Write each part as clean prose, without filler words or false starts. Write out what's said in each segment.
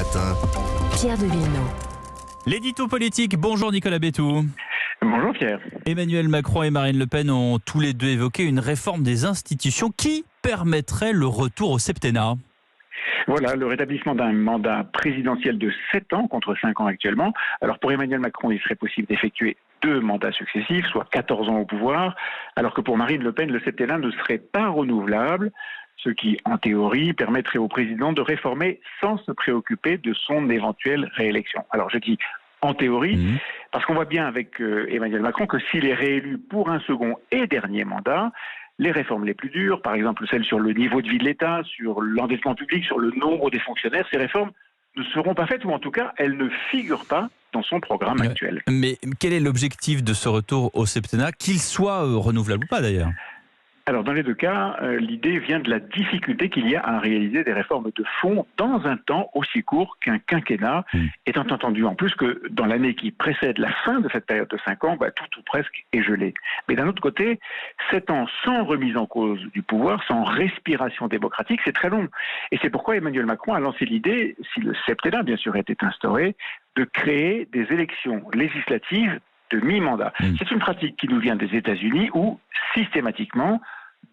matin. Pierre de Villeneuve. L'édito politique, bonjour Nicolas Bétou. Bonjour Pierre. Emmanuel Macron et Marine Le Pen ont tous les deux évoqué une réforme des institutions qui permettrait le retour au septennat. Voilà, le rétablissement d'un mandat présidentiel de 7 ans contre 5 ans actuellement. Alors pour Emmanuel Macron, il serait possible d'effectuer 2 mandats successifs, soit 14 ans au pouvoir, alors que pour Marine Le Pen, le septennat ne serait pas renouvelable, ce qui, en théorie, permettrait au président de réformer sans se préoccuper de son éventuelle réélection. Alors je dis en théorie, parce qu'on voit bien avec Emmanuel Macron que s'il est réélu pour un second et dernier mandat, les réformes les plus dures, par exemple celles sur le niveau de vie de l'État, sur l'endettement public, sur le nombre des fonctionnaires, ces réformes ne seront pas faites, ou en tout cas, elles ne figurent pas dans son programme actuel. Mais quel est l'objectif de ce retour au septennat, qu'il soit renouvelable ou pas d'ailleurs ? Alors dans les deux cas, l'idée vient de la difficulté qu'il y a à réaliser des réformes de fond dans un temps aussi court qu'un quinquennat, étant entendu en plus que dans l'année qui précède la fin de cette période de 5 ans, tout ou presque est gelé. Mais d'un autre côté, 7 ans sans remise en cause du pouvoir, sans respiration démocratique, c'est très long. Et c'est pourquoi Emmanuel Macron a lancé l'idée, si le septennat bien sûr était instauré, de créer des élections législatives de mi-mandat. C'est une pratique qui nous vient des États-Unis où, systématiquement,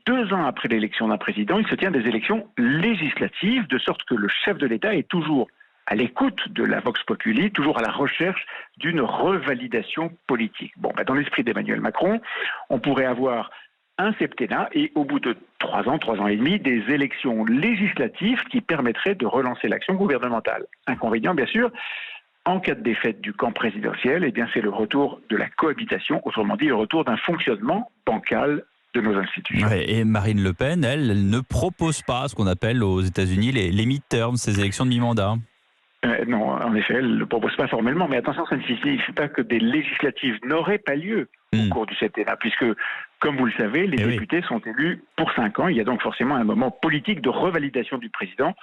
2 ans après l'élection d'un président, il se tient des élections législatives, de sorte que le chef de l'État est toujours à l'écoute de la vox populi, toujours à la recherche d'une revalidation politique. Dans l'esprit d'Emmanuel Macron, on pourrait avoir un septennat et au bout de 3 ans et demi, des élections législatives qui permettraient de relancer l'action gouvernementale. Inconvénient, bien sûr, en cas de défaite du camp présidentiel, c'est le retour de la cohabitation, autrement dit le retour d'un fonctionnement bancal de nos institutions. Ouais, et Marine Le Pen, elle ne propose pas ce qu'on appelle aux États-Unis les midterms, ces élections de mi-mandat. Non, en effet, elle ne le propose pas formellement, mais attention, ça ne signifie pas que des législatives n'auraient pas lieu au cours du septennat, puisque, comme vous le savez, les députés sont élus pour 5 ans. Il y a donc forcément un moment politique de revalidation du président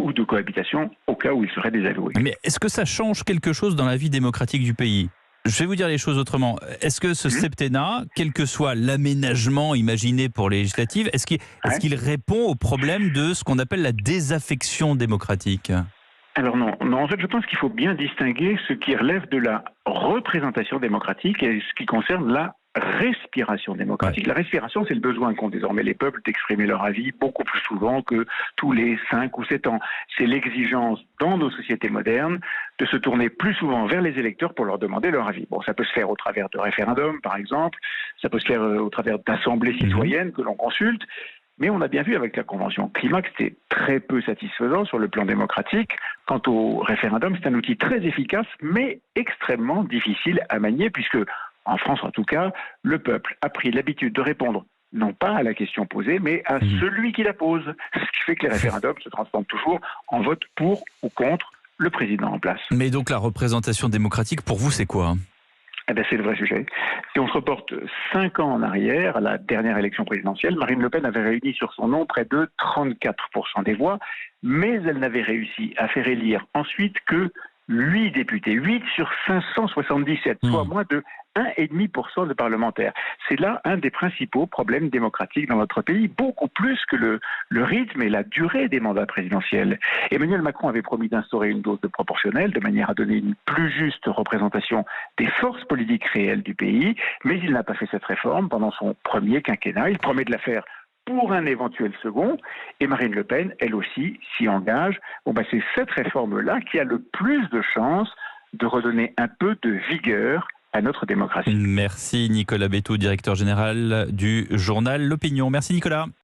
ou de cohabitation au cas où il serait désavoué. Mais est-ce que ça change quelque chose dans la vie démocratique du pays ? Je vais vous dire les choses autrement. Est-ce que ce septennat, quel que soit l'aménagement imaginé pour les législatives, est-ce qu'il répond au problème de ce qu'on appelle la désaffection démocratique ? Alors non, en fait je pense qu'il faut bien distinguer ce qui relève de la représentation démocratique et ce qui concerne la respiration démocratique. La respiration, c'est le besoin qu'ont désormais les peuples d'exprimer leur avis beaucoup plus souvent que tous les 5 ou 7 ans. C'est l'exigence dans nos sociétés modernes de se tourner plus souvent vers les électeurs pour leur demander leur avis. Ça peut se faire au travers de référendums, par exemple, ça peut se faire au travers d'assemblées citoyennes que l'on consulte, mais on a bien vu avec la Convention climat que c'était très peu satisfaisant sur le plan démocratique. Quant au référendum, c'est un outil très efficace, mais extrêmement difficile à manier, puisque en France, en tout cas, le peuple a pris l'habitude de répondre non pas à la question posée, mais à celui qui la pose. Ce qui fait que les référendums se transforment toujours en vote pour ou contre le président en place. Mais donc la représentation démocratique, pour vous, c'est quoi ? C'est le vrai sujet. Si on se reporte 5 ans en arrière, à la dernière élection présidentielle, Marine Le Pen avait réuni sur son nom près de 34% des voix, mais elle n'avait réussi à faire élire ensuite que 8 députés, 8 sur 577, soit moins de 1,5% de parlementaires. C'est là un des principaux problèmes démocratiques dans notre pays, beaucoup plus que le rythme et la durée des mandats présidentiels. Emmanuel Macron avait promis d'instaurer une dose de proportionnelle de manière à donner une plus juste représentation des forces politiques réelles du pays, mais il n'a pas fait cette réforme pendant son premier quinquennat. Il promet de la faire pour un éventuel second, et Marine Le Pen, elle aussi, s'y engage. C'est cette réforme-là qui a le plus de chances de redonner un peu de vigueur à notre démocratie. Merci Nicolas Bétou, directeur général du journal L'Opinion. Merci Nicolas.